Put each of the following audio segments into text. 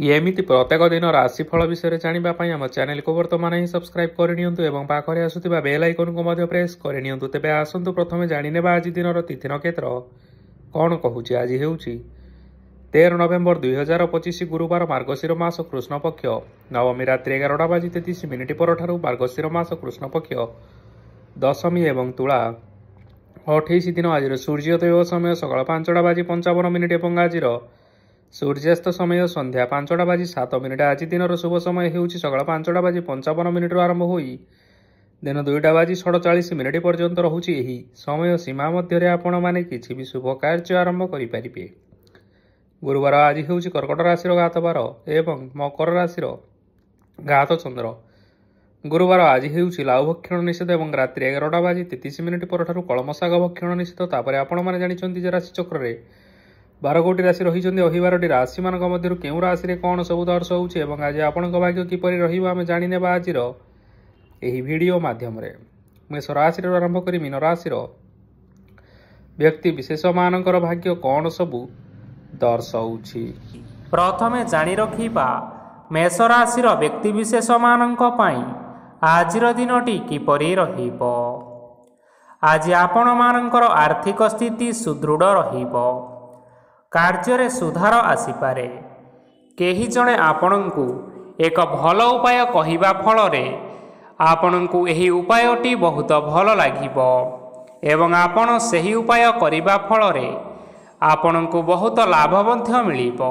ଏମିତି ପ୍ରତ୍ୟେକ ଦିନ ରାଶିଫଳ ବିଷୟରେ ଜାଣିବା ପାଇଁ ଆମ ଚ୍ୟାନେଲକୁ ବର୍ତ୍ତମାନ ହିଁ ସବସ୍କ୍ରାଇବ୍ କରିନିଅନ୍ତୁ ଏବଂ ପାଖରେ ଆସୁଥିବା ବେଲ୍ ଆଇକନକୁ ମଧ୍ୟ ପ୍ରେସ୍ କରିନିଅନ୍ତୁ। ତେବେ ଆସନ୍ତୁ ପ୍ରଥମେ ଜାଣିନେବା ଆଜି ଦିନର ତିଥି ନକ୍ଷତ୍ର କ'ଣ କହୁଛି। ଆଜି ହେଉଛି 13 ନଭେମ୍ବର 2025 ଗୁରୁବାର, ମାର୍ଗଶିର ମାସ କୃଷ୍ଣପକ୍ଷ ନବମୀ ରାତ୍ରି 11:33 ପରଠାରୁ ମାର୍ଗଶିର ମାସ କୃଷ୍ଣପକ୍ଷ ଦଶମୀ ଏବଂ ତୁଳା 28 ଦିନ। ଆଜିର ସୂର୍ଯ୍ୟୋଦୟ ସମୟ ସକାଳ 5:55 ଏବଂ ଆଜିର ସୂର୍ଯ୍ୟାସ୍ତ ସମୟ ସନ୍ଧ୍ୟା 5:07। ଆଜି ଦିନର ଶୁଭ ସମୟ ହେଉଛି ସକାଳ 5:55 ଆରମ୍ଭ ହୋଇ ଦିନ 2:47 ପର୍ଯ୍ୟନ୍ତ ରହୁଛି। ଏହି ସମୟ ସୀମା ମଧ୍ୟରେ ଆପଣମାନେ କିଛି ବି ଶୁଭ କାର୍ଯ୍ୟ ଆରମ୍ଭ କରିପାରିବେ। ଗୁରୁବାର ଆଜି ହେଉଛି କର୍କଟ ରାଶିର ଘାତ ବାର ଏବଂ ମକର ରାଶିର ଘାତ ଚନ୍ଦ୍ର। ଗୁରୁବାର ଆଜି ହେଉଛି ଲାଉ ଭକ୍ଷଣ ନିଷେଧ ଏବଂ ରାତ୍ରି 11:33 ପରଠାରୁ କଳମ ଶାଗ ଭକ୍ଷଣ ନିଷେଧ। ତାପରେ ଆପଣମାନେ ଜାଣିଛନ୍ତି ଯେ ରାଶିଚକ୍ରରେ 12ଗୋଟି ରାଶି ରହିଛନ୍ତି। ଏହି 12ଟି ରାଶିମାନଙ୍କ ମଧ୍ୟରୁ କେଉଁ ରାଶିରେ କ'ଣ ସବୁ ଦର୍ଶାଉଛି ଏବଂ ଆଜି ଆପଣଙ୍କ ଭାଗ୍ୟ କିପରି ରହିବ ଆମେ ଜାଣିନେବା ଆଜିର ଏହି ଭିଡ଼ିଓ ମାଧ୍ୟମରେ। ମେଷ ରାଶିରୁ ଆରମ୍ଭ କରି ମୀନ ରାଶିର ବ୍ୟକ୍ତି ବିଶେଷମାନଙ୍କର ଭାଗ୍ୟ କ'ଣ ସବୁ ଦର୍ଶାଉଛି। ପ୍ରଥମେ ଜାଣି ରଖିବା ମେଷ ରାଶିର ବ୍ୟକ୍ତିବିଶେଷମାନଙ୍କ ପାଇଁ ଆଜିର ଦିନଟି କିପରି ରହିବ। ଆଜି ଆପଣମାନଙ୍କର ଆର୍ଥିକ ସ୍ଥିତି ସୁଦୃଢ଼ ରହିବ। କାର୍ଯ୍ୟରେ ସୁଧାର ଆସିପାରେ। କେହି ଜଣେ ଆପଣଙ୍କୁ ଏକ ଭଲ ଉପାୟ କହିବା ଫଳରେ ଆପଣଙ୍କୁ ଏହି ଉପାୟଟି ବହୁତ ଭଲ ଲାଗିବ ଏବଂ ଆପଣ ସେହି ଉପାୟ କରିବା ଫଳରେ ଆପଣଙ୍କୁ ବହୁତ ଲାଭ ମଧ୍ୟ ମିଳିବ।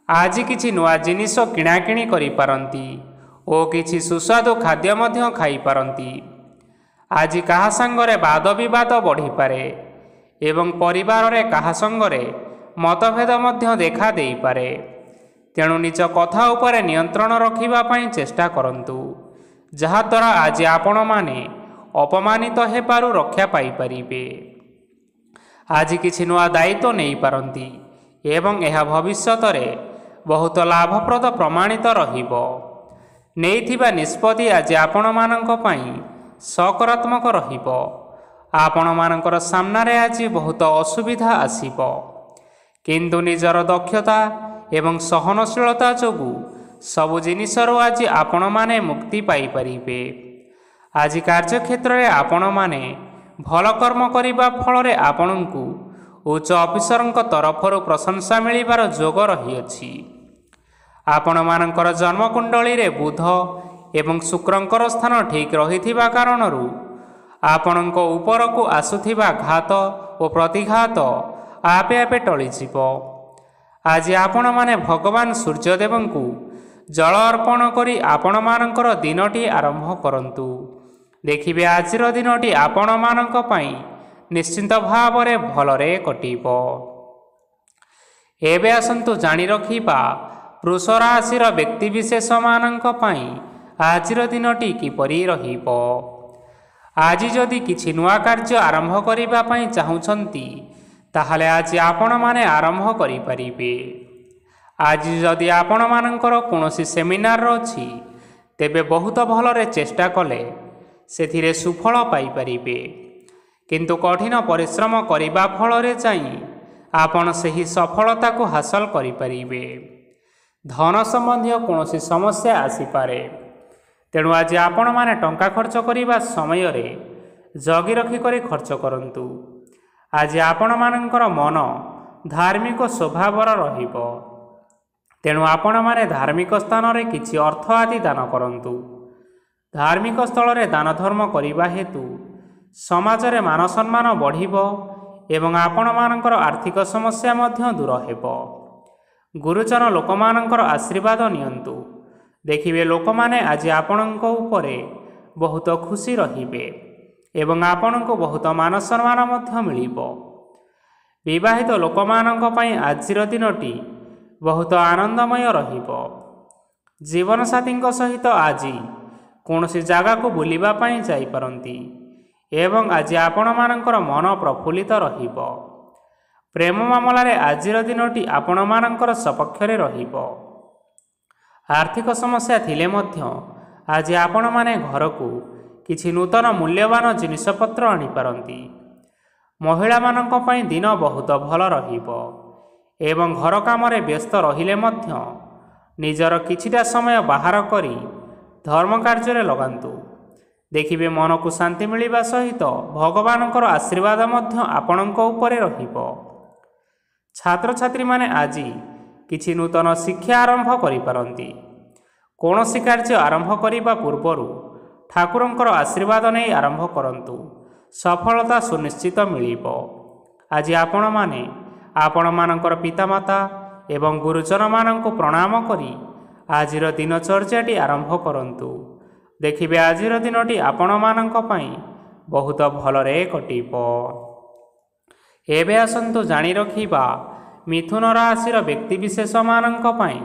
ଆଜି କିଛି ନୂଆ ଜିନିଷ କିଣାକିଣି କରିପାରନ୍ତି ଓ କିଛି ସୁସ୍ୱାଦୁ ଖାଦ୍ୟ ମଧ୍ୟ ଖାଇପାରନ୍ତି। ଆଜି କାହା ସାଙ୍ଗରେ ବାଦ ବିବାଦ ବଢ଼ିପାରେ ଏବଂ ପରିବାରରେ କାହା ସଙ୍ଗରେ ମତଭେଦ ମଧ୍ୟ ଦେଖା ଦେଇପାରେ। ତେଣୁ ନିଜ କଥା ଉପରେ ନିୟନ୍ତ୍ରଣ ରଖିବା ପାଇଁ ଚେଷ୍ଟା କରନ୍ତୁ, ଯାହାଦ୍ୱାରା ଆଜି ଆପଣମାନେ ଅପମାନିତ ହେବାରୁ ରକ୍ଷା ପାଇପାରିବେ। ଆଜି କିଛି ନୂଆ ଦାୟିତ୍ୱ ନେଇପାରନ୍ତି ଏବଂ ଏହା ଭବିଷ୍ୟତରେ ବହୁତ ଲାଭପ୍ରଦ ପ୍ରମାଣିତ ରହିବ। ନେଇଥିବା ନିଷ୍ପତ୍ତି ଆଜି ଆପଣମାନଙ୍କ ପାଇଁ ସକାରାତ୍ମକ ରହିବ। ଆପଣମାନଙ୍କର ସାମ୍ନାରେ ଆଜି ବହୁତ ଅସୁବିଧା ଆସିବ, କିନ୍ତୁ ନିଜର ଦକ୍ଷତା ଏବଂ ସହନଶୀଳତା ଯୋଗୁଁ ସବୁ ଜିନିଷରୁ ଆଜି ଆପଣମାନେ ମୁକ୍ତି ପାଇପାରିବେ। ଆଜି କାର୍ଯ୍ୟକ୍ଷେତ୍ରରେ ଆପଣମାନେ ଭଲ କର୍ମ କରିବା ଫଳରେ ଆପଣଙ୍କୁ ଉଚ୍ଚ ଅଫିସରଙ୍କ ତରଫରୁ ପ୍ରଶଂସା ମିଳିବାର ଯୋଗ ରହିଅଛି। ଆପଣମାନଙ୍କର ଜନ୍ମକୁଣ୍ଡଳୀରେ ବୁଧ ଏବଂ ଶୁକ୍ରଙ୍କର ସ୍ଥାନ ଠିକ୍ ରହିଥିବା କାରଣରୁ ଆପଣଙ୍କ ଉପରକୁ ଆସୁଥିବା ଘାତ ଓ ପ୍ରତିଘାତ ଆପେ ଆପେ ଟଳିଯିବ। ଆଜି ଆପଣମାନେ ଭଗବାନ ସୂର୍ଯ୍ୟଦେବଙ୍କୁ ଜଳ ଅର୍ପଣ କରି ଆପଣମାନଙ୍କର ଦିନଟି ଆରମ୍ଭ କରନ୍ତୁ। ଦେଖିବେ ଆଜିର ଦିନଟି ଆପଣମାନଙ୍କ ପାଇଁ ନିଶ୍ଚିନ୍ତ ଭାବରେ ଭଲରେ କଟିବ। ଏବେ ଆସନ୍ତୁ ଜାଣି ରଖିବା ବୃଷ ରାଶିର ବ୍ୟକ୍ତିବିଶେଷମାନଙ୍କ ପାଇଁ ଆଜିର ଦିନଟି କିପରି ରହିବ। ଆଜି ଯଦି କିଛି ନୂଆ କାର୍ଯ୍ୟ ଆରମ୍ଭ କରିବା ପାଇଁ ଚାହୁଁଛନ୍ତି ତାହେଲେ ଆଜି ଆପଣମାନେ ଆରମ୍ଭ କରିପାରିବେ। ଆଜି ଯଦି ଆପଣମାନଙ୍କର କୌଣସି ସେମିନାର ଅଛି ତେବେ ବହୁତ ଭଲରେ ଚେଷ୍ଟା କଲେ ସେଥିରେ ସୁଫଳ ପାଇପାରିବେ, କିନ୍ତୁ କଠିନ ପରିଶ୍ରମ କରିବା ଫଳରେ ଯାଇ ଆପଣ ସେହି ସଫଳତାକୁ ହାସଲ କରିପାରିବେ। ଧନ ସମ୍ବନ୍ଧୀୟ କୌଣସି ସମସ୍ୟା ଆସିପାରେ, ତେଣୁ ଆଜି ଆପଣମାନେ ଟଙ୍କା ଖର୍ଚ୍ଚ କରିବା ସମୟରେ ଜଗି ରଖିକରି ଖର୍ଚ୍ଚ କରନ୍ତୁ। ଆଜି ଆପଣମାନଙ୍କର ମନ ଧାର୍ମିକ ସ୍ୱଭାବର ରହିବ, ତେଣୁ ଆପଣମାନେ ଧାର୍ମିକ ସ୍ଥାନରେ କିଛି ଅର୍ଥ ଆଦି ଦାନ କରନ୍ତୁ। ଧାର୍ମିକ ସ୍ଥଳରେ ଦାନ ଧର୍ମ କରିବା ହେତୁ ସମାଜରେ ମାନ ସମ୍ମାନ ବଢ଼ିବ ଏବଂ ଆପଣମାନଙ୍କର ଆର୍ଥିକ ସମସ୍ୟା ମଧ୍ୟ ଦୂର ହେବ। ଗୁରୁଜନ ଲୋକମାନଙ୍କର ଆଶୀର୍ବାଦ ନିଅନ୍ତୁ। ଦେଖିବେ ଲୋକମାନେ ଆଜି ଆପଣଙ୍କ ଉପରେ ବହୁତ ଖୁସି ରହିବେ ଏବଂ ଆପଣଙ୍କୁ ବହୁତ ମାନ ସମ୍ମାନ ମଧ୍ୟ ମିଳିବ। ବିବାହିତ ଲୋକମାନଙ୍କ ପାଇଁ ଆଜିର ଦିନଟି ବହୁତ ଆନନ୍ଦମୟ ରହିବ। ଜୀବନସାଥୀଙ୍କ ସହିତ ଆଜି କୌଣସି ଜାଗାକୁ ବୁଲିବା ପାଇଁ ଯାଇପାରନ୍ତି ଏବଂ ଆଜି ଆପଣମାନଙ୍କର ମନ ପ୍ରଫୁଲ୍ଲିତ ରହିବ। ପ୍ରେମ ମାମଲାରେ ଆଜିର ଦିନଟି ଆପଣମାନଙ୍କର ସପକ୍ଷରେ ରହିବ। ଆର୍ଥିକ ସମସ୍ୟା ଥିଲେ ମଧ୍ୟ ଆଜି ଆପଣମାନେ ଘରକୁ କିଛି ନୂତନ ମୂଲ୍ୟବାନ ଜିନିଷପତ୍ର ଆଣିପାରନ୍ତି। ମହିଳାମାନଙ୍କ ପାଇଁ ଦିନ ବହୁତ ଭଲ ରହିବ ଏବଂ ଘର କାମରେ ବ୍ୟସ୍ତ ରହିଲେ ମଧ୍ୟ ନିଜର କିଛିଟା ସମୟ ବାହାର କରି ଧର୍ମ କାର୍ଯ୍ୟରେ ଲଗାନ୍ତୁ। ଦେଖିବେ ମନକୁ ଶାନ୍ତି ମିଳିବା ସହିତ ଭଗବାନଙ୍କର ଆଶୀର୍ବାଦ ମଧ୍ୟ ଆପଣଙ୍କ ଉପରେ ରହିବ। ଛାତ୍ରଛାତ୍ରୀମାନେ ଆଜି କିଛି ନୂତନ ଶିକ୍ଷା ଆରମ୍ଭ କରିପାରନ୍ତି। କୌଣସି କାର୍ଯ୍ୟ ଆରମ୍ଭ କରିବା ପୂର୍ବରୁ ଠାକୁରଙ୍କର ଆଶୀର୍ବାଦ ନେଇ ଆରମ୍ଭ କରନ୍ତୁ, ସଫଳତା ସୁନିଶ୍ଚିତ ମିଳିବ। ଆଜି ଆପଣମାନେ ଆପଣମାନଙ୍କର ପିତାମାତା ଏବଂ ଗୁରୁଜନମାନଙ୍କୁ ପ୍ରଣାମ କରି ଆଜିର ଦିନଚର୍ଯ୍ୟାଟି ଆରମ୍ଭ କରନ୍ତୁ। ଦେଖିବେ ଆଜିର ଦିନଟି ଆପଣମାନଙ୍କ ପାଇଁ ବହୁତ ଭଲରେ କଟିବ। ଏବେ ଆସନ୍ତୁ ଜାଣି ରଖିବା ମିଥୁନ ରାଶିର ବ୍ୟକ୍ତିବିଶେଷମାନଙ୍କ ପାଇଁ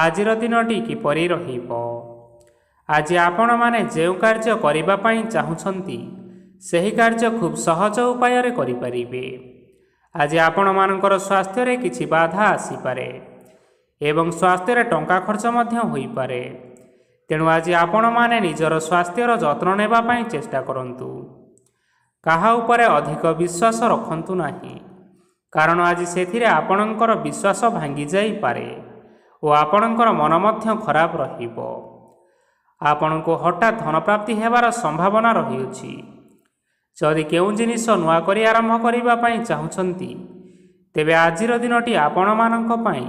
ଆଜିର ଦିନଟି କିପରି ରହିବ। ଆଜି ଆପଣମାନେ ଯେଉଁ କାର୍ଯ୍ୟ କରିବା ପାଇଁ ଚାହୁଁଛନ୍ତି ସେହି କାର୍ଯ୍ୟ ଖୁବ୍ ସହଜ ଉପାୟରେ କରିପାରିବେ। ଆଜି ଆପଣମାନଙ୍କର ସ୍ୱାସ୍ଥ୍ୟରେ କିଛି ବାଧା ଆସିପାରେ ଏବଂ ସ୍ୱାସ୍ଥ୍ୟରେ ଟଙ୍କା ଖର୍ଚ୍ଚ ମଧ୍ୟ ହୋଇପାରେ। ତେଣୁ ଆଜି ଆପଣମାନେ ନିଜର ସ୍ୱାସ୍ଥ୍ୟର ଯତ୍ନ ନେବା ପାଇଁ ଚେଷ୍ଟା କରନ୍ତୁ। କାହା ଉପରେ ଅଧିକ ବିଶ୍ୱାସ ରଖନ୍ତୁ ନାହିଁ, କାରଣ ଆଜି ସେଥିରେ ଆପଣଙ୍କର ବିଶ୍ୱାସ ଭାଙ୍ଗି ଯାଇପାରେ ଓ ଆପଣଙ୍କର ମନ ମଧ୍ୟ ଖରାପ ରହିବ। ଆପଣଙ୍କୁ ହଠାତ୍ ଧନପ୍ରାପ୍ତି ହେବାର ସମ୍ଭାବନା ରହିଅଛି। ଯଦି କେଉଁ ଜିନିଷ ନୂଆ କରି ଆରମ୍ଭ କରିବା ପାଇଁ ଚାହୁଁଛନ୍ତି ତେବେ ଆଜିର ଦିନଟି ଆପଣମାନଙ୍କ ପାଇଁ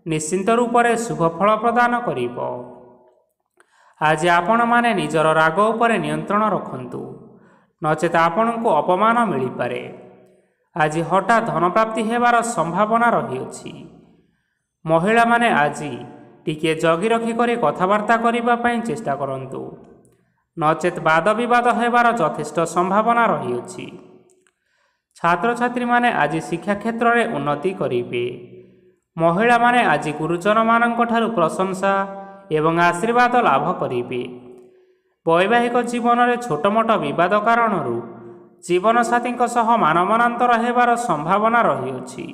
ନିଶ୍ଚିନ୍ତ ରୂପରେ ଶୁଭ ଫଳ ପ୍ରଦାନ କରିବ। ଆଜି ଆପଣମାନେ ନିଜର ରାଗ ଉପରେ ନିୟନ୍ତ୍ରଣ ରଖନ୍ତୁ, ନଚେତ ଆପଣଙ୍କୁ ଅପମାନ ମିଳିପାରେ। ଆଜି ହଠାତ୍ ଧନପ୍ରାପ୍ତି ହେବାର ସମ୍ଭାବନା ରହିଅଛି। ମହିଳାମାନେ ଆଜି ଟିକିଏ ଜଗି ରଖି କରି କଥାବାର୍ତ୍ତା କରିବା ପାଇଁ ଚେଷ୍ଟା କରନ୍ତୁ, ନଚେତ୍ ବାଦ ବିବାଦ ହେବାର ଯଥେଷ୍ଟ ସମ୍ଭାବନା ରହିଅଛି। ଛାତ୍ରଛାତ୍ରୀମାନେ ଆଜି ଶିକ୍ଷା କ୍ଷେତ୍ରରେ ଉନ୍ନତି କରିବେ। ମହିଳାମାନେ ଆଜି ଗୁରୁଜନମାନଙ୍କ ଠାରୁ ପ୍ରଶଂସା ଏବଂ ଆଶୀର୍ବାଦ ଲାଭ କରିବେ। ବୈବାହିକ ଜୀବନରେ ଛୋଟମୋଟ ବିବାଦ କାରଣରୁ ଜୀବନସାଥୀଙ୍କ ସହ ମାନମନାନ୍ତର ହେବାର ସମ୍ଭାବନା ରହିଅଛି।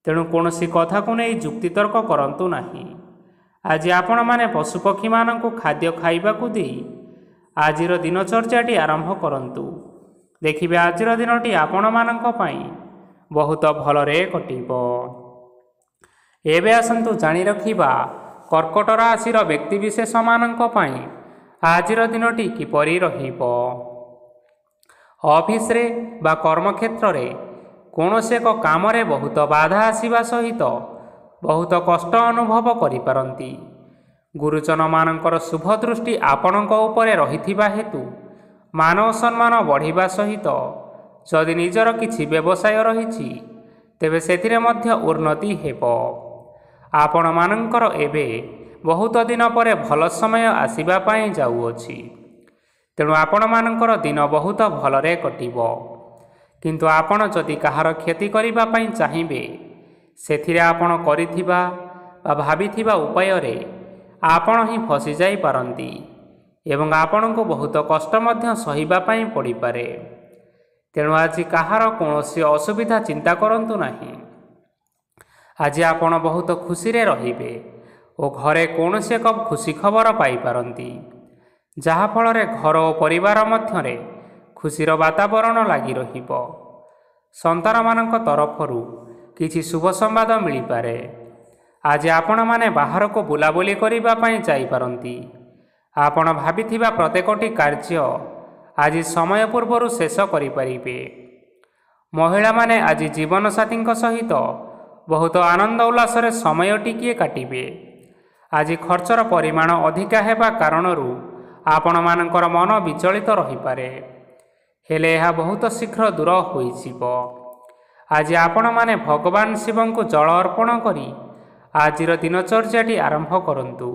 ତେଣୁ କୌଣସି କଥାକୁ ନେଇ ଯୁକ୍ତିତର୍କ କରନ୍ତୁ ନାହିଁ। ଆଜି ଆପଣମାନେ ପଶୁପକ୍ଷୀମାନଙ୍କୁ ଖାଦ୍ୟ ଖାଇବାକୁ ଦେଇ ଆଜିର ଦିନଚର୍ଯ୍ୟାଟି ଆରମ୍ଭ କରନ୍ତୁ। ଦେଖିବେ ଆଜିର ଦିନଟି ଆପଣମାନଙ୍କ ପାଇଁ ବହୁତ ଭଲରେ କଟିବ। ଏବେ ଆସନ୍ତୁ ଜାଣି ରଖିବା କର୍କଟ ରାଶିର ବ୍ୟକ୍ତିବିଶେଷମାନଙ୍କ ପାଇଁ ଆଜିର ଦିନଟି କିପରି ରହିବ। ଅଫିସରେ ବା କର୍ମକ୍ଷେତ୍ରରେ କୌଣସି ଏକ କାମରେ ବହୁତ ବାଧା ଆସିବା ସହିତ ବହୁତ କଷ୍ଟ ଅନୁଭବ କରିପାରନ୍ତି। ଗୁରୁଜନମାନଙ୍କର ଶୁଭ ଦୃଷ୍ଟି ଆପଣଙ୍କ ଉପରେ ରହିଥିବା ହେତୁ ମାନ ଓ ସମ୍ମାନ ବଢ଼ିବା ସହିତ ଯଦି ନିଜର କିଛି ବ୍ୟବସାୟ ରହିଛି ତେବେ ସେଥିରେ ମଧ୍ୟ ଉନ୍ନତି ହେବ। ଆପଣମାନଙ୍କର ଏବେ ବହୁତ ଦିନ ପରେ ଭଲ ସମୟ ଆସିବା ପାଇଁ ଯାଉଅଛି। ତେଣୁ ଆପଣମାନଙ୍କର ଦିନ ବହୁତ ଭଲରେ କଟିବ। କିନ୍ତୁ ଆପଣ ଯଦି କାହାର କ୍ଷତି କରିବା ପାଇଁ ଚାହିଁବେ ସେଥିରେ ଆପଣ କରିଥିବା ବା ଭାବିଥିବା ଉପାୟରେ ଆପଣ ହିଁ ଫସି ଯାଇପାରନ୍ତି ଏବଂ ଆପଣଙ୍କୁ ବହୁତ କଷ୍ଟ ମଧ୍ୟ ସହିବା ପାଇଁ ପଡ଼ିପାରେ। ତେଣୁ ଆଜି କାହାର କୌଣସି ଅସୁବିଧା ଚିନ୍ତା କରନ୍ତୁ ନାହିଁ। ଆଜି ଆପଣ ବହୁତ ଖୁସିରେ ରହିବେ ଓ ଘରେ କୌଣସି ଏକ ଖୁସି ଖବର ପାଇପାରନ୍ତି, ଯାହାଫଳରେ ଘର ଓ ପରିବାର ମଧ୍ୟରେ ଖୁସିର ବାତାବରଣ ଲାଗି ରହିବ। ସନ୍ତାନମାନଙ୍କ ତରଫରୁ କିଛି ଶୁଭ ସମ୍ବାଦ ମିଳିପାରେ। ଆଜି ଆପଣମାନେ ବାହାରକୁ ବୁଲାବୁଲି କରିବା ପାଇଁ ଯାଇପାରନ୍ତି। ଆପଣ ଭାବିଥିବା ପ୍ରତ୍ୟେକଟି କାର୍ଯ୍ୟ ଆଜି ସମୟ ପୂର୍ବରୁ ଶେଷ କରିପାରିବେ। ମହିଳାମାନେ ଆଜି ଜୀବନସାଥୀଙ୍କ ସହିତ ବହୁତ ଆନନ୍ଦ ଉଲ୍ଲାସରେ ସମୟ ଟିକିଏ କାଟିବେ। ଆଜି ଖର୍ଚ୍ଚର ପରିମାଣ ଅଧିକା ହେବା କାରଣରୁ ଆପଣମାନଙ୍କର ମନ ବିଚଳିତ ରହିପାରେ, ହେଲେ ଏହା ବହୁତ ଶୀଘ୍ର ଦୂର ହୋଇଯିବ। ଆଜି ଆପଣମାନେ ଭଗବାନ ଶିବଙ୍କୁ ଜଳ ଅର୍ପଣ କରି ଆଜିର ଦିନଚର୍ଯ୍ୟାଟି ଆରମ୍ଭ କରନ୍ତୁ।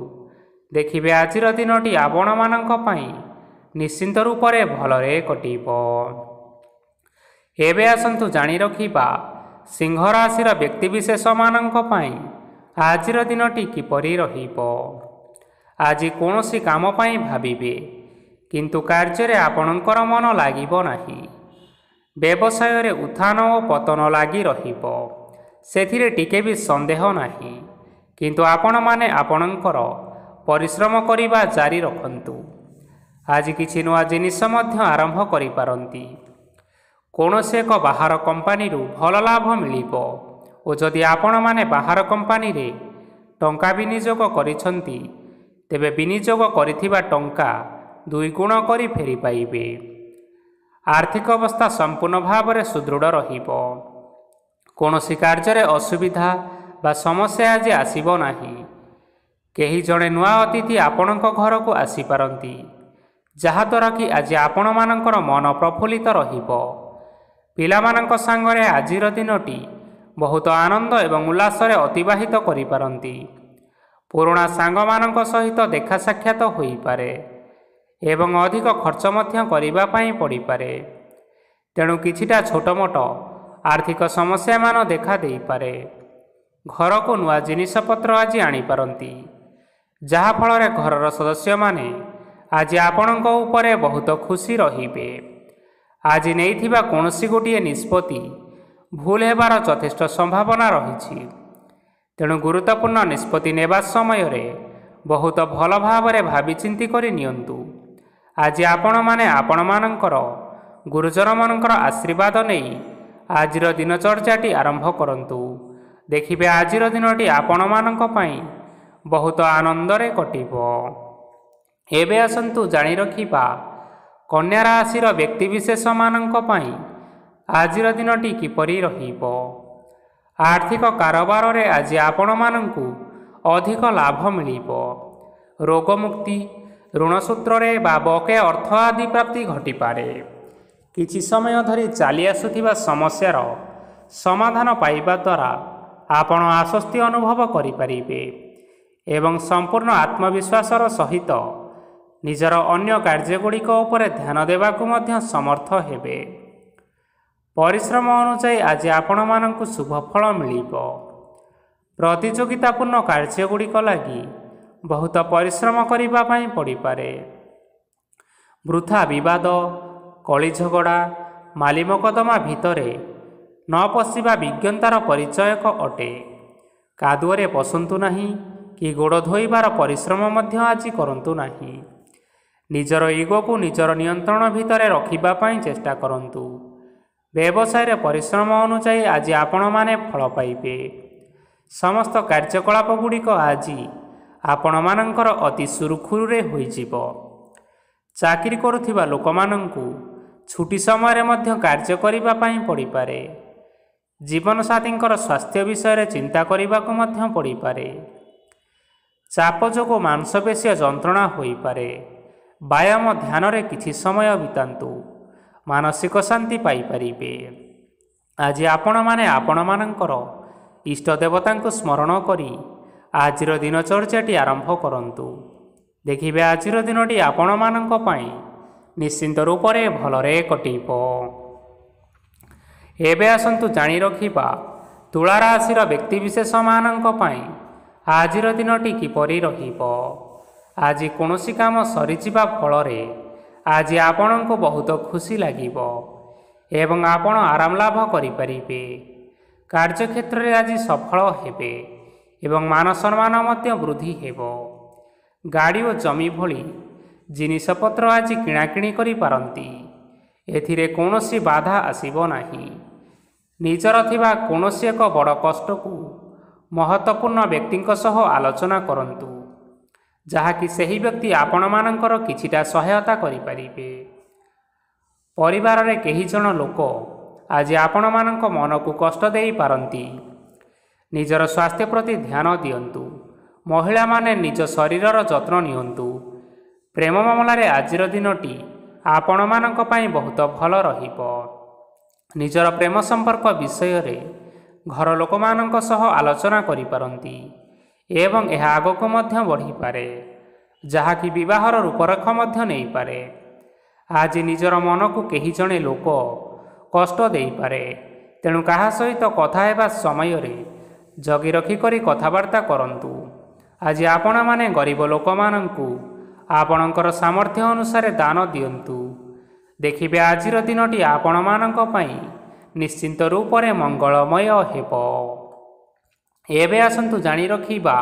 ଦେଖିବେ ଆଜିର ଦିନଟି ଆପଣମାନଙ୍କ ପାଇଁ ନିଶ୍ଚିନ୍ତ ରୂପରେ ଭଲରେ କଟିବ। ଏବେ ଆସନ୍ତୁ ଜାଣି ରଖିବା ସିଂହ ରାଶିର ବ୍ୟକ୍ତିବିଶେଷମାନଙ୍କ ପାଇଁ ଆଜିର ଦିନଟି କିପରି ରହିବ। ଆଜି କୌଣସି କାମ ପାଇଁ ଭାବିବେ, କିନ୍ତୁ କାର୍ଯ୍ୟରେ ଆପଣଙ୍କର ମନ ଲାଗିବ ନାହିଁ। ବ୍ୟବସାୟରେ ଉତ୍ଥାନ ଓ ପତନ ଲାଗି ରହିବ, ସେଥିରେ ଟିକେ ବି ସନ୍ଦେହ ନାହିଁ। କିନ୍ତୁ ଆପଣମାନେ ଆପଣଙ୍କର ପରିଶ୍ରମ କରିବା ଜାରି ରଖନ୍ତୁ। ଆଜି କିଛି ନୂଆ ଜିନିଷ ମଧ୍ୟ ଆରମ୍ଭ କରିପାରନ୍ତି। କୌଣସି ଏକ ବାହାର କମ୍ପାନୀରୁ ଭଲ ଲାଭ ମିଳିବ ଓ ଯଦି ଆପଣମାନେ ବାହାର କମ୍ପାନୀରେ ଟଙ୍କା ବିନିଯୋଗ କରିଛନ୍ତି ତେବେ ବିନିଯୋଗ କରିଥିବା ଟଙ୍କା 2 ଗୁଣ କରି ଫେରି ପାଇବେ। ଆର୍ଥିକ ଅବସ୍ଥା ସମ୍ପୂର୍ଣ୍ଣ ଭାବରେ ସୁଦୃଢ଼ ରହିବ। କୌଣସି କାର୍ଯ୍ୟରେ ଅସୁବିଧା ବା ସମସ୍ୟା ଆଜି ଆସିବ ନାହିଁ। କେହି ଜଣେ ନୂଆ ଅତିଥି ଆପଣଙ୍କ ଘରକୁ ଆସିପାରନ୍ତି, ଯାହାଦ୍ୱାରା କି ଆଜି ଆପଣମାନଙ୍କର ମନ ପ୍ରଫୁଲ୍ଲିତ ରହିବ। ପିଲାମାନଙ୍କ ସାଙ୍ଗରେ ଆଜିର ଦିନଟି ବହୁତ ଆନନ୍ଦ ଏବଂ ଉଲ୍ଲାସରେ ଅତିବାହିତ କରିପାରନ୍ତି। ପୁରୁଣା ସାଙ୍ଗମାନଙ୍କ ସହିତ ଦେଖା ସାକ୍ଷାତ ହୋଇପାରେ ଏବଂ ଅଧିକ ଖର୍ଚ୍ଚ ମଧ୍ୟ କରିବା ପାଇଁ ପଡ଼ିପାରେ। ତେଣୁ କିଛିଟା ଛୋଟମୋଟ ଆର୍ଥିକ ସମସ୍ୟାମାନ ଦେଖା ଦେଇପାରେ। ଘରକୁ ନୂଆ ଜିନିଷପତ୍ର ଆଜି ଆଣିପାରନ୍ତି, ଯାହାଫଳରେ ଘରର ସଦସ୍ୟମାନେ ଆଜି ଆପଣଙ୍କ ଉପରେ ବହୁତ ଖୁସି ରହିବେ। ଆଜି ନେଇଥିବା କୌଣସି ଗୋଟିଏ ନିଷ୍ପତ୍ତି ଭୁଲ ହେବାର ଯଥେଷ୍ଟ ସମ୍ଭାବନା ରହିଛି। ତେଣୁ ଗୁରୁତ୍ୱପୂର୍ଣ୍ଣ ନିଷ୍ପତ୍ତି ନେବା ସମୟରେ ବହୁତ ଭଲ ଭାବରେ ଭାବିଚିନ୍ତି କରି ନିଅନ୍ତୁ। ଆଜି ଆପଣମାନେ ଆପଣମାନଙ୍କର ଗୁରୁଜନମାନଙ୍କର ଆଶୀର୍ବାଦ ନେଇ ଆଜିର ଦିନଚର୍ଯ୍ୟାଟି ଆରମ୍ଭ କରନ୍ତୁ। ଦେଖିବେ ଆଜିର ଦିନଟି ଆପଣମାନଙ୍କ ପାଇଁ ବହୁତ ଆନନ୍ଦରେ କଟିବ। ଏବେ ଆସନ୍ତୁ ଜାଣି ରଖିବା କନ୍ୟା ରାଶିର ବ୍ୟକ୍ତିବିଶେଷମାନଙ୍କ ପାଇଁ ଆଜିର ଦିନଟି କିପରି ରହିବ। ଆର୍ଥିକ କାରବାରରେ ଆଜି ଆପଣମାନଙ୍କୁ ଅଧିକ ଲାଭ ମିଳିବ। ରୋଗମୁକ୍ତି, ଋଣ ସୂତ୍ରରେ ବା ବକେୟା ଅର୍ଥ ଆଦି ପ୍ରାପ୍ତି ଘଟିପାରେ। କିଛି ସମୟ ଧରି ଚାଲି ଆସୁଥିବା ସମସ୍ୟାର ସମାଧାନ ପାଇବା ଦ୍ୱାରା ଆପଣ ଆଶ୍ୱସ୍ତି ଅନୁଭବ କରିପାରିବେ ଏବଂ ସମ୍ପୂର୍ଣ୍ଣ ଆତ୍ମବିଶ୍ୱାସର ସହିତ ନିଜର ଅନ୍ୟ କାର୍ଯ୍ୟଗୁଡ଼ିକ ଉପରେ ଧ୍ୟାନ ଦେବାକୁ ମଧ୍ୟ ସମର୍ଥ ହେବେ। ପରିଶ୍ରମ ଅନୁଯାୟୀ ଆଜି ଆପଣମାନଙ୍କୁ ଶୁଭଫଳ ମିଳିବ। ପ୍ରତିଯୋଗିତାପୂର୍ଣ୍ଣ କାର୍ଯ୍ୟଗୁଡ଼ିକ ଲାଗି ବହୁତ ପରିଶ୍ରମ କରିବା ପାଇଁ ପଡ଼ିପାରେ। ବୃଥା ବିବାଦ, କଳି ଝଗଡ଼ା, ମାଲି ମକଦ୍ଦମା ଭିତରେ ନ ପଶିବା ବିଜ୍ଞତାର ପରିଚୟକ ଅଟେ। କାଦୁଅରେ ପଶନ୍ତୁ ନାହିଁ କି ଗୋଡ଼ ଧୋଇବାର ପରିଶ୍ରମ ମଧ୍ୟ ଆଜି କରନ୍ତୁ ନାହିଁ। ନିଜର ଇଗୋକୁ ନିଜର ନିୟନ୍ତ୍ରଣ ଭିତରେ ରଖିବା ପାଇଁ ଚେଷ୍ଟା କରନ୍ତୁ। ବ୍ୟବସାୟରେ ପରିଶ୍ରମ ଅନୁଯାୟୀ ଆଜି ଆପଣମାନେ ଫଳ ପାଇବେ। ସମସ୍ତ କାର୍ଯ୍ୟକଳାପ ଗୁଡ଼ିକ ଆଜି ଆପଣମାନଙ୍କର ଅତି ସୁରୁଖୁରୁରେ ହୋଇଯିବ। ଚାକିରି କରୁଥିବା ଲୋକମାନଙ୍କୁ ଛୁଟି ସମୟରେ ମଧ୍ୟ କାର୍ଯ୍ୟ କରିବା ପାଇଁ ପଡ଼ିପାରେ। ଜୀବନସାଥୀଙ୍କର ସ୍ୱାସ୍ଥ୍ୟ ବିଷୟରେ ଚିନ୍ତା କରିବାକୁ ମଧ୍ୟ ପଡ଼ିପାରେ। ଚାପ ଯୋଗୁଁ ମାଂସପେଶୀୟ ଯନ୍ତ୍ରଣା ହୋଇପାରେ। ବ୍ୟାୟାମ ଧ୍ୟାନରେ କିଛି ସମୟ ବିତାନ୍ତୁ, ମାନସିକ ଶାନ୍ତି ପାଇପାରିବେ। ଆଜି ଆପଣମାନେ ଆପଣମାନଙ୍କର ଇଷ୍ଟ ଦେବତାଙ୍କୁ ସ୍ମରଣ କରି ଆଜିର ଦିନଚର୍ଯ୍ୟାଟି ଆରମ୍ଭ କରନ୍ତୁ। ଦେଖିବେ ଆଜିର ଦିନଟି ଆପଣମାନଙ୍କ ପାଇଁ ନିଶ୍ଚିନ୍ତ ରୂପରେ ଭଲରେ କଟିବ। ଏବେ ଆସନ୍ତୁ ଜାଣି ରଖିବା ତୁଳା ରାଶିର ବ୍ୟକ୍ତିବିଶେଷମାନଙ୍କ ପାଇଁ ଆଜିର ଦିନଟି କିପରି ରହିବ। ଆଜି କୌଣସି କାମ ସରିଯିବା ଫଳରେ ଆଜି ଆପଣଙ୍କୁ ବହୁତ ଖୁସି ଲାଗିବ ଏବଂ ଆପଣ ଆରାମ ଲାଭ କରିପାରିବେ। କାର୍ଯ୍ୟକ୍ଷେତ୍ରରେ ଆଜି ସଫଳ ହେବେ ଏବଂ ମାନ ସମ୍ମାନ ମଧ୍ୟ ବୃଦ୍ଧି ହେବ। ଗାଡ଼ି ଓ ଜମି ଭଳି ଜିନିଷପତ୍ର ଆଜି କିଣାକିଣି କରିପାରନ୍ତି। ଏଥିରେ କୌଣସି ବାଧା ଆସିବ ନାହିଁ। ନିଜର ଥିବା କୌଣସି ଏକ ବଡ଼ କଷ୍ଟକୁ ମହତ୍ତ୍ୱପୂର୍ଣ୍ଣ ବ୍ୟକ୍ତିଙ୍କ ସହ ଆଲୋଚନା କରନ୍ତୁ, ଯାହାକି ସେହି ବ୍ୟକ୍ତି ଆପଣମାନଙ୍କର କିଛିଟା ସହାୟତା କରିପାରିବେ। ପରିବାରରେ କେହି ଜଣ ଲୋକ ଆଜି ଆପଣମାନଙ୍କ ମନକୁ କଷ୍ଟ ଦେଇପାରନ୍ତି। ନିଜର ସ୍ୱାସ୍ଥ୍ୟ ପ୍ରତି ଧ୍ୟାନ ଦିଅନ୍ତୁ। ମହିଳାମାନେ ନିଜ ଶରୀରର ଯତ୍ନ ନିଅନ୍ତୁ। ପ୍ରେମ ମାମଲାରେ ଆଜିର ଦିନଟି ଆପଣମାନଙ୍କ ପାଇଁ ବହୁତ ଭଲ ରହିବ। ନିଜର ପ୍ରେମ ସମ୍ପର୍କ ବିଷୟରେ ଘର ଲୋକମାନଙ୍କ ସହ ଆଲୋଚନା କରିପାରନ୍ତି ଏବଂ ଏହା ଆଗକୁ ମଧ୍ୟ ବଢ଼ିପାରେ, ଯାହାକି ବିବାହର ରୂପରେଖ ମଧ୍ୟ ନେଇପାରେ। ଆଜି ନିଜର ମନକୁ କେହି ଜଣେ ଲୋକ କଷ୍ଟ ଦେଇପାରେ, ତେଣୁ କାହା ସହିତ କଥା ହେବା ସମୟରେ ଜଗି ରଖିକରି କଥାବାର୍ତ୍ତା କରନ୍ତୁ। ଆଜି ଆପଣମାନେ ଗରିବ ଲୋକମାନଙ୍କୁ ଆପଣଙ୍କର ସାମର୍ଥ୍ୟ ଅନୁସାରେ ଦାନ ଦିଅନ୍ତୁ। ଦେଖିବେ ଆଜିର ଦିନଟି ଆପଣମାନଙ୍କ ପାଇଁ ନିଶ୍ଚିନ୍ତ ରୂପରେ ମଙ୍ଗଳମୟ ହେବ। ଏବେ ଆସନ୍ତୁ ଜାଣି ରଖିବା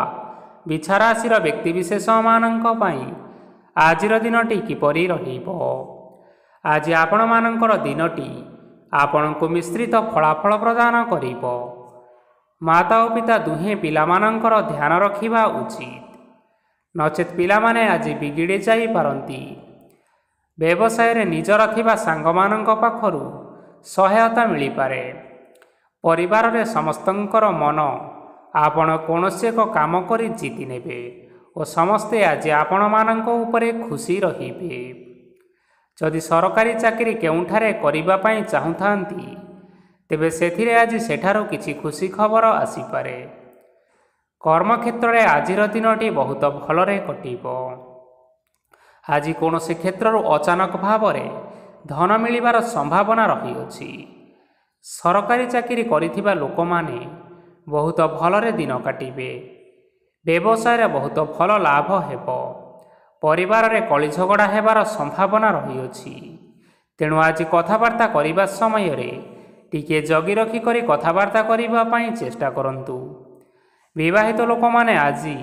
ବିଛା ରାଶିର ବ୍ୟକ୍ତିବିଶେଷମାନଙ୍କ ପାଇଁ ଆଜିର ଦିନଟି କିପରି ରହିବ। ଆଜି ଆପଣମାନଙ୍କର ଦିନଟି ଆପଣଙ୍କୁ ମିଶ୍ରିତ ଫଳାଫଳ ପ୍ରଦାନ କରିବ। ମାତା ଓ ପିତା ଦୁହେଁ ପିଲାମାନଙ୍କର ଧ୍ୟାନ ରଖିବା ଉଚିତ, ନଚେତ୍ ପିଲାମାନେ ଆଜି ବିଗିଡ଼ି ଯାଇପାରନ୍ତି। ବ୍ୟବସାୟରେ ନିଜର ଥିବା ସାଙ୍ଗମାନଙ୍କ ପାଖରୁ ସହାୟତା ମିଳିପାରେ। ପରିବାରରେ ସମସ୍ତଙ୍କର ମନ ଆପଣ କୌଣସି ଏକ କାମ କରି ଜିତି ନେବେ ଓ ସମସ୍ତେ ଆଜି ଆପଣମାନଙ୍କ ଉପରେ ଖୁସି ରହିବେ। ଯଦି ସରକାରୀ ଚାକିରି କେଉଁଠାରେ କରିବା ପାଇଁ ଚାହୁଁଥାନ୍ତି, ତେବେ ସେଥିରେ ଆଜି ସେଠାରୁ କିଛି ଖୁସି ଖବର ଆସିପାରେ। କର୍ମକ୍ଷେତ୍ରରେ ଆଜିର ଦିନଟି ବହୁତ ଭଲରେ କଟିବ। ଆଜି କୌଣସି କ୍ଷେତ୍ରରୁ ଅଚାନକ ଭାବରେ ଧନ ମିଳିବାର ସମ୍ଭାବନା ରହିଅଛି। ସରକାରୀ ଚାକିରି କରିଥିବା ଲୋକମାନେ ବହୁତ ଭଲରେ ଦିନ କାଟିବେ। ବ୍ୟବସାୟରେ ବହୁତ ଭଲ ଲାଭ ହେବ। ପରିବାରରେ କଳିଝଗଡ଼ା ହେବାର ସମ୍ଭାବନା ରହିଅଛି। ତେଣୁ ଆଜି କଥାବାର୍ତ୍ତା କରିବା ସମୟରେ ଟିକିଏ ଜଗି ରଖି କରି କଥାବାର୍ତ୍ତା କରିବା ପାଇଁ ଚେଷ୍ଟା କରନ୍ତୁ। ବିବାହିତ ଲୋକମାନେ ଆଜି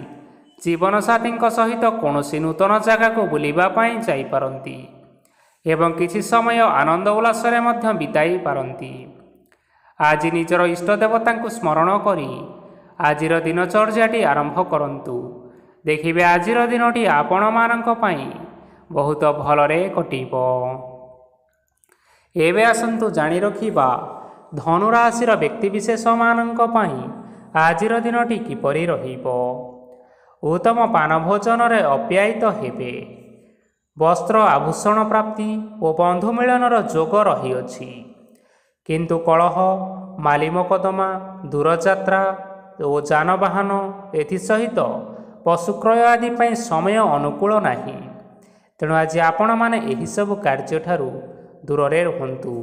ଜୀବନସାଥୀଙ୍କ ସହିତ କୌଣସି ନୂତନ ଜାଗାକୁ ବୁଲିବା ପାଇଁ ଯାଇପାରନ୍ତି ଏବଂ କିଛି ସମୟ ଆନନ୍ଦ ଉଲ୍ଲାସରେ ମଧ୍ୟ ବିତାଇ ପାରନ୍ତି। ଆଜି ନିଜର ଇଷ୍ଟ ଦେବତାଙ୍କୁ ସ୍ମରଣ କରି ଆଜିର ଦିନଚର୍ଯ୍ୟାଟି ଆରମ୍ଭ କରନ୍ତୁ। ଦେଖିବେ ଆଜିର ଦିନଟି ଆପଣମାନଙ୍କ ପାଇଁ ବହୁତ ଭଲରେ କଟିବ। ଏବେ ଆସନ୍ତୁ ଜାଣି ରଖିବା ଧନୁ ରାଶିର ବ୍ୟକ୍ତିବିଶେଷମାନଙ୍କ ପାଇଁ ଆଜିର ଦିନଟି କିପରି ରହିବ। ଉତ୍ତମ ପାନ ଭୋଜନରେ ଅପ୍ୟାୟିତ ହେବେ। ବସ୍ତ୍ର ଆଭୂଷଣ ପ୍ରାପ୍ତି ଓ ବନ୍ଧୁ ମିଳନର ଯୋଗ ରହିଅଛି। କିନ୍ତୁ କଳହ, ମାଲି ମକଦ୍ଦମା, ଦୂରଯାତ୍ରା ଓ ଯାନବାହନ ଏଥିସହିତ ପଶୁକ୍ରୟ ଆଦି ପାଇଁ ସମୟ ଅନୁକୂଳ ନାହିଁ। ତେଣୁ ଆଜି ଆପଣମାନେ ଏହିସବୁ କାର୍ଯ୍ୟଠାରୁ ଦୂରରେ ରୁହନ୍ତୁ।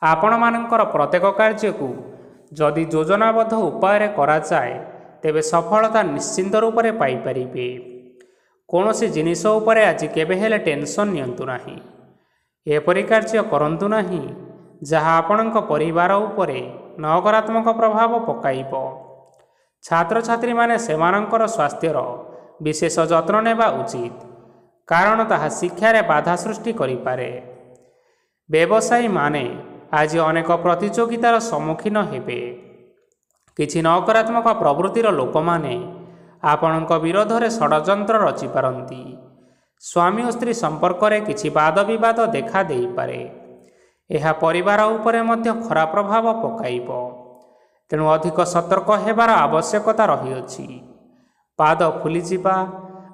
ଆପଣମାନଙ୍କର ପ୍ରତ୍ୟେକ କାର୍ଯ୍ୟକୁ ଯଦି ଯୋଜନାବଦ୍ଧ ଉପାୟରେ କରାଯାଏ, ତେବେ ସଫଳତା ନିଶ୍ଚିନ୍ତ ରୂପରେ ପାଇପାରିବେ। କୌଣସି ଜିନିଷ ଉପରେ ଆଜି କେବେ ହେଲେ ଟେନସନ୍ ନିଅନ୍ତୁ ନାହିଁ। ଏପରି କାର୍ଯ୍ୟ କରନ୍ତୁ ନାହିଁ ଯାହା ଆପଣଙ୍କ ପରିବାର ଉପରେ ନକାରାତ୍ମକ ପ୍ରଭାବ ପକାଇବ। ଛାତ୍ରଛାତ୍ରୀମାନେ ସେମାନଙ୍କର ସ୍ୱାସ୍ଥ୍ୟର ବିଶେଷ ଯତ୍ନ ନେବା ଉଚିତ, କାରଣ ତାହା ଶିକ୍ଷାରେ ବାଧା ସୃଷ୍ଟି କରିପାରେ। ବ୍ୟବସାୟୀମାନେ ଆଜି ଅନେକ ପ୍ରତିଯୋଗିତାର ସମ୍ମୁଖୀନ ହେବେ। କିଛି ନକାରାତ୍ମକ ପ୍ରବୃତ୍ତିର ଲୋକମାନେ ଆପଣଙ୍କ ବିରୋଧରେ ଷଡ଼ଯନ୍ତ୍ର ରଚିପାରନ୍ତି। ସ୍ୱାମୀ ଓ ସ୍ତ୍ରୀ ସମ୍ପର୍କରେ କିଛି ବାଦ ବିବାଦ ଦେଖା ଦେଇପାରେ। ଏହା ପରିବାର ଉପରେ ମଧ୍ୟ ଖରାପ ପ୍ରଭାବ ପକାଇବ। ତେଣୁ ଅଧିକ ସତର୍କ ହେବାର ଆବଶ୍ୟକତା ରହିଅଛି। ପାଦ ଫୁଲିଯିବା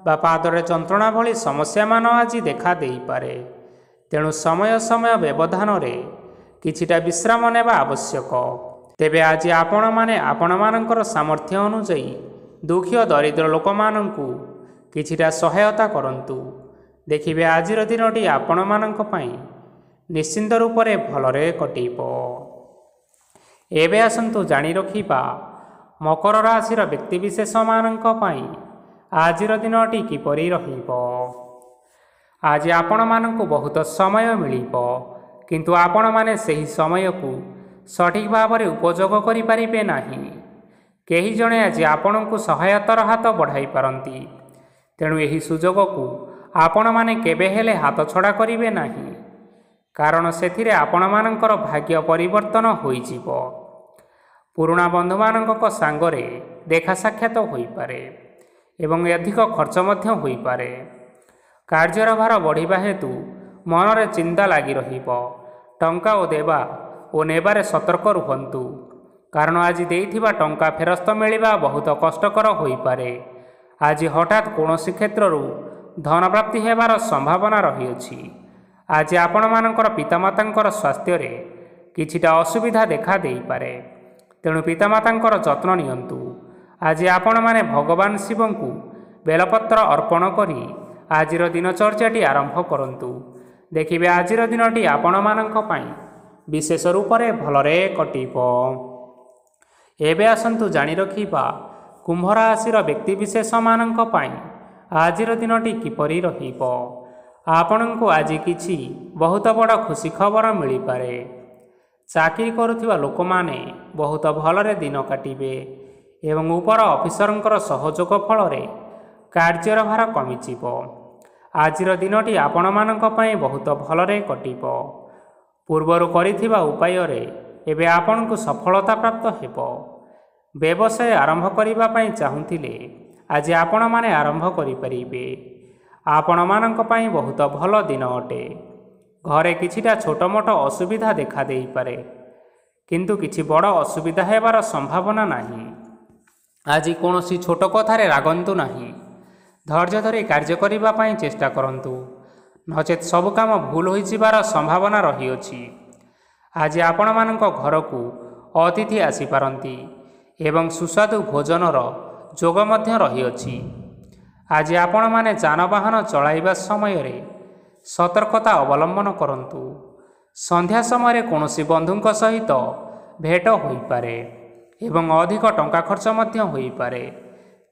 ବା ପାଦରେ ଯନ୍ତ୍ରଣା ଭଳି ସମସ୍ୟାମାନ ଆଜି ଦେଖା ଦେଇପାରେ। ତେଣୁ ସମୟ ସମୟ ବ୍ୟବଧାନରେ କିଛିଟା ବିଶ୍ରାମ ନେବା ଆବଶ୍ୟକ। ତେବେ ଆଜି ଆପଣମାନେ ଆପଣମାନଙ୍କର ସାମର୍ଥ୍ୟ ଅନୁଯାୟୀ ଦୁଃଖୀ ଓ ଦରିଦ୍ର ଲୋକମାନଙ୍କୁ କିଛିଟା ସହାୟତା କରନ୍ତୁ। ଦେଖିବେ ଆଜିର ଦିନଟି ଆପଣମାନଙ୍କ ପାଇଁ ନିଶ୍ଚିନ୍ତ ରୂପରେ ଭଲରେ କଟିବ। ଏବେ ଆସନ୍ତୁ ଜାଣି ରଖିବା ମକର ରାଶିର ବ୍ୟକ୍ତିବିଶେଷମାନଙ୍କ ପାଇଁ ଆଜିର ଦିନଟି କିପରି ରହିବ। ଆଜି ଆପଣମାନଙ୍କୁ ବହୁତ ସମୟ ମିଳିବ, କିନ୍ତୁ ଆପଣମାନେ ସେହି ସମୟକୁ ସଠିକ୍ ଭାବରେ ଉପଯୋଗ କରିପାରିବେ ନାହିଁ। କେହି ଜଣେ ଆଜି ଆପଣଙ୍କୁ ସହାୟତାର ହାତ ବଢ଼ାଇ ପାରନ୍ତି। ତେଣୁ ଏହି ସୁଯୋଗକୁ ଆପଣମାନେ କେବେ ହେଲେ ହାତଛଡ଼ା କରିବେ ନାହିଁ, କାରଣ ସେଥିରେ ଆପଣମାନଙ୍କର ଭାଗ୍ୟ ପରିବର୍ତ୍ତନ ହୋଇଯିବ। ପୁରୁଣା ବନ୍ଧୁମାନଙ୍କ ସାଙ୍ଗରେ ଦେଖା ସାକ୍ଷାତ ହୋଇପାରେ ଏବଂ ଅଧିକ ଖର୍ଚ୍ଚ ମଧ୍ୟ ହୋଇପାରେ। କାର୍ଯ୍ୟର ଭାର ବଢ଼ିବା ହେତୁ ମନରେ ଚିନ୍ତା ଲାଗି ରହିବ। ଟଙ୍କା ଓ ଦେବା ଓ ନେବାରେ ସତର୍କ ରୁହନ୍ତୁ, କାରଣ ଆଜି ଦେଇଥିବା ଟଙ୍କା ଫେରସ୍ତ ମିଳିବା ବହୁତ କଷ୍ଟକର ହୋଇପାରେ। ଆଜି ହଠାତ୍ କୌଣସି କ୍ଷେତ୍ରରୁ ଧନପ୍ରାପ୍ତି ହେବାର ସମ୍ଭାବନା ରହିଅଛି। ଆଜି ଆପଣମାନଙ୍କର ପିତାମାତାଙ୍କର ସ୍ୱାସ୍ଥ୍ୟରେ କିଛିଟା ଅସୁବିଧା ଦେଖା ଦେଇପାରେ। ତେଣୁ ପିତାମାତାଙ୍କର ଯତ୍ନ ନିଅନ୍ତୁ। ଆଜି ଆପଣମାନେ ଭଗବାନ ଶିବଙ୍କୁ ବେଲପତ୍ର ଅର୍ପଣ କରି ଆଜିର ଦିନଚର୍ଯ୍ୟାଟି ଆରମ୍ଭ କରନ୍ତୁ। ଦେଖିବେ ଆଜିର ଦିନଟି ଆପଣମାନଙ୍କ ପାଇଁ ବିଶେଷ ରୂପରେ ଭଲରେ କଟିବ। ଏବେ ଆସନ୍ତୁ ଜାଣି ରଖିବା କୁମ୍ଭ ରାଶିର ବ୍ୟକ୍ତିବିଶେଷମାନଙ୍କ ପାଇଁ ଆଜିର ଦିନଟି କିପରି ରହିବ। ଆପଣଙ୍କୁ ଆଜି କିଛି ବହୁତ ବଡ଼ ଖୁସି ଖବର ମିଳିପାରେ। ଚାକିରି କରୁଥିବା ଲୋକମାନେ ବହୁତ ଭଲରେ ଦିନ କାଟିବେ ଏବଂ ଉପର ଅଫିସରଙ୍କର ସହଯୋଗ ଫଳରେ କାର୍ଯ୍ୟର ଭାର କମିଯିବ। ଆଜିର ଦିନଟି ଆପଣମାନଙ୍କ ପାଇଁ ବହୁତ ଭଲରେ କଟିବ। ପୂର୍ବରୁ କରିଥିବା ଉପାୟରେ ଏବେ ଆପଣଙ୍କୁ ସଫଳତା ପ୍ରାପ୍ତ ହେବ। ବ୍ୟବସାୟ ଆରମ୍ଭ କରିବା ପାଇଁ ଚାହୁଁଥିଲେ ଆଜି ଆପଣମାନେ ଆରମ୍ଭ କରିପାରିବେ। ଆପଣମାନଙ୍କ ପାଇଁ ବହୁତ ଭଲ ଦିନ ଅଟେ। ଘରେ କିଛିଟା ଛୋଟ ମୋଟ ଅସୁବିଧା ଦେଖାଦେଇପାରେ, କିନ୍ତୁ କିଛି ବଡ଼ ଅସୁବିଧା ହେବାର ସମ୍ଭାବନା ନାହିଁ। ଆଜି କୌଣସି ଛୋଟ କଥାରେ ରାଗନ୍ତୁ ନାହିଁ। ଧୈର୍ଯ୍ୟ ଧରି କାର୍ଯ୍ୟ କରିବା ପାଇଁ ଚେଷ୍ଟା କରନ୍ତୁ, ନଚେତ୍ ସବୁ କାମ ଭୁଲ ହୋଇଯିବାର ସମ୍ଭାବନା ରହିଅଛି। ଆଜି ଆପଣମାନଙ୍କ ଘରକୁ ଅତିଥି ଆସିପାରନ୍ତି ଏବଂ ସୁସ୍ୱାଦୁ ଭୋଜନର ଯୋଗ ମଧ୍ୟ ରହିଅଛି। ଆଜି ଆପଣମାନେ ଯାନବାହନ ଚଳାଇବା ସମୟରେ ସତର୍କତା ଅବଲମ୍ବନ କରନ୍ତୁ। ସନ୍ଧ୍ୟା ସମୟରେ କୌଣସି ବନ୍ଧୁଙ୍କ ସହିତ ଭେଟ ହୋଇପାରେ ଏବଂ ଅଧିକ ଟଙ୍କା ଖର୍ଚ୍ଚ ମଧ୍ୟ ହୋଇପାରେ,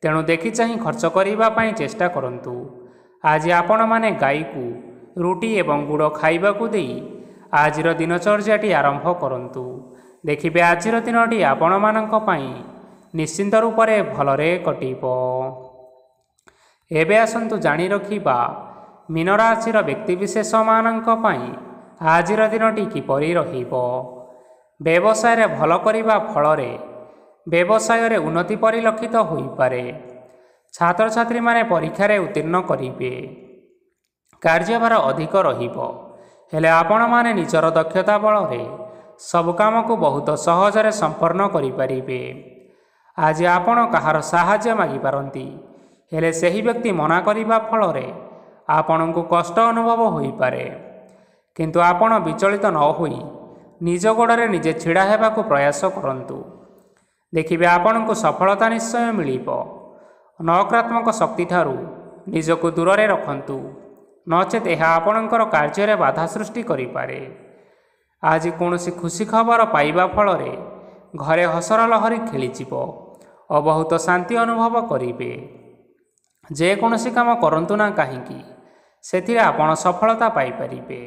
ତେଣୁ ଦେଖି ଚାହିଁ ଖର୍ଚ୍ଚ କରିବା ପାଇଁ ଚେଷ୍ଟା କରନ୍ତୁ। ଆଜି ଆପଣମାନେ ଗାଈକୁ ରୁଟି ଏବଂ ଗୁଡ଼ ଖାଇବାକୁ ଦେଇ ଆଜିର ଦିନଚର୍ଯ୍ୟାଟି ଆରମ୍ଭ କରନ୍ତୁ। ଦେଖିବେ ଆଜିର ଦିନଟି ଆପଣମାନଙ୍କ ପାଇଁ ନିଶ୍ଚିନ୍ତ ରୂପରେ ଭଲରେ କଟିବ। ଏବେ ଆସନ୍ତୁ ଜାଣି ରଖିବା ମୀନ ରାଶିର ବ୍ୟକ୍ତିବିଶେଷମାନଙ୍କ ପାଇଁ ଆଜିର ଦିନଟି କିପରି ରହିବ। ବ୍ୟବସାୟରେ ଭଲ କରିବା ଫଳରେ ବ୍ୟବସାୟରେ ଉନ୍ନତି ପରିଲକ୍ଷିତ ହୋଇପାରେ। ଛାତ୍ରଛାତ୍ରୀମାନେ ପରୀକ୍ଷାରେ ଉତ୍ତୀର୍ଣ୍ଣ କରିବେ। କାର୍ଯ୍ୟଭାର ଅଧିକ ରହିବ, ହେଲେ ଆପଣମାନେ ନିଜର ଦକ୍ଷତା ବଳରେ ସବୁ କାମକୁ ବହୁତ ସହଜରେ ସମ୍ପନ୍ନ କରିପାରିବେ। ଆଜି ଆପଣ କାହାର ସାହାଯ୍ୟ ମାଗିପାରନ୍ତି, ହେଲେ ସେହି ବ୍ୟକ୍ତି ମନା କରିବା ଫଳରେ ଆପଣଙ୍କୁ କଷ୍ଟ ଅନୁଭବ ହୋଇପାରେ। କିନ୍ତୁ ଆପଣ ବିଚଳିତ ନ ହୋଇ ନିଜ ଗୋଡ଼ରେ ନିଜେ ଛିଡ଼ା ହେବାକୁ ପ୍ରୟାସ କରନ୍ତୁ। ଦେଖିବେ ଆପଣଙ୍କୁ ସଫଳତା ନିଶ୍ଚୟ ମିଳିବ। ନକାରାତ୍ମକ ଶକ୍ତିଠାରୁ ନିଜକୁ ଦୂରରେ ରଖନ୍ତୁ, ନଚେତ୍ ଏହା ଆପଣଙ୍କର କାର୍ଯ୍ୟରେ ବାଧା ସୃଷ୍ଟି କରିପାରେ। ଆଜି କୌଣସି ଖୁସି ଖବର ପାଇବା ଫଳରେ ଘରେ ହସର ଲହରୀ ଖେଳିଯିବ ଓ ବହୁତ ଶାନ୍ତି ଅନୁଭବ କରିବେ। ଯେକୌଣସି କାମ କରନ୍ତୁ ନା କାହିଁକି, ସେଥିରେ ଆପଣ ସଫଳତା ପାଇପାରିବେ।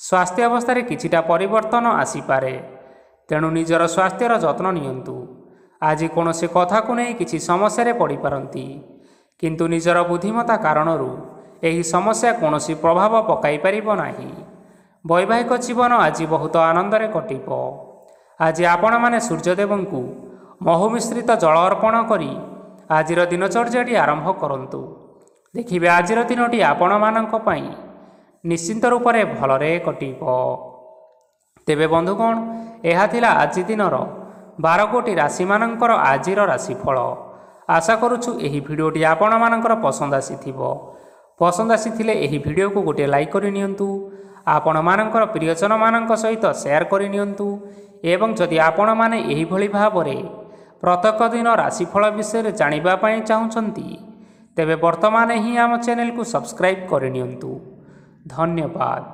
ସ୍ୱାସ୍ଥ୍ୟ ଅବସ୍ଥାରେ କିଛିଟା ପରିବର୍ତ୍ତନ ଆସିପାରେ, ତେଣୁ ନିଜର ସ୍ୱାସ୍ଥ୍ୟର ଯତ୍ନ ନିଅନ୍ତୁ। ଆଜି କୌଣସି କଥାକୁ ନେଇ କିଛି ସମସ୍ୟାରେ ପଡ଼ିପାରନ୍ତି, କିନ୍ତୁ ନିଜର ବୁଦ୍ଧିମତ୍ତା କାରଣରୁ ଏହି ସମସ୍ୟା କୌଣସି ପ୍ରଭାବ ପକାଇପାରିବ ନାହିଁ। ବୈବାହିକ ଜୀବନ ଆଜି ବହୁତ ଆନନ୍ଦରେ କଟିବ। ଆଜି ଆପଣମାନେ ସୂର୍ଯ୍ୟଦେବଙ୍କୁ ମହୁ ମିଶ୍ରିତ ଜଳ ଅର୍ପଣ କରି ଆଜିର ଦିନଚର୍ଯ୍ୟାଟି ଆରମ୍ଭ କରନ୍ତୁ। ଦେଖିବେ ଆଜିର ଦିନଟି ଆପଣମାନଙ୍କ ପାଇଁ ନିଶ୍ଚିନ୍ତ ରୂପରେ ଭଲରେ କଟିବ। ତେବେ ବନ୍ଧୁଗଣ, ଏହା ଥିଲା ଆଜି ଦିନର 12 ଗୋଟି ରାଶିମାନଙ୍କର ଆଜିର ରାଶିଫଳ। ଆଶା କରୁଛୁ ଏହି ଭିଡ଼ିଓଟି ଆପଣମାନଙ୍କର ପସନ୍ଦ ଆସିଥିବ। ପସନ୍ଦ ଆସିଥିଲେ ଏହି ଭିଡ଼ିଓକୁ ଗୋଟିଏ ଲାଇକ୍ କରିନିଅନ୍ତୁ। ଆପଣମାନଙ୍କର ପ୍ରିୟଜନମାନଙ୍କ ସହିତ ସେୟାର କରିନିଅନ୍ତୁ ଏବଂ ଯଦି ଆପଣମାନେ ଏହିଭଳି ଭାବରେ ପ୍ରତ୍ୟେକ ଦିନ ରାଶିଫଳ ବିଷୟରେ ଜାଣିବା ପାଇଁ ଚାହୁଁଛନ୍ତି, ତେବେ ବର୍ତ୍ତମାନ ହିଁ ଆମ ଚ୍ୟାନେଲକୁ ସବସ୍କ୍ରାଇବ୍ କରିନିଅନ୍ତୁ। ଧନ୍ୟବାଦ।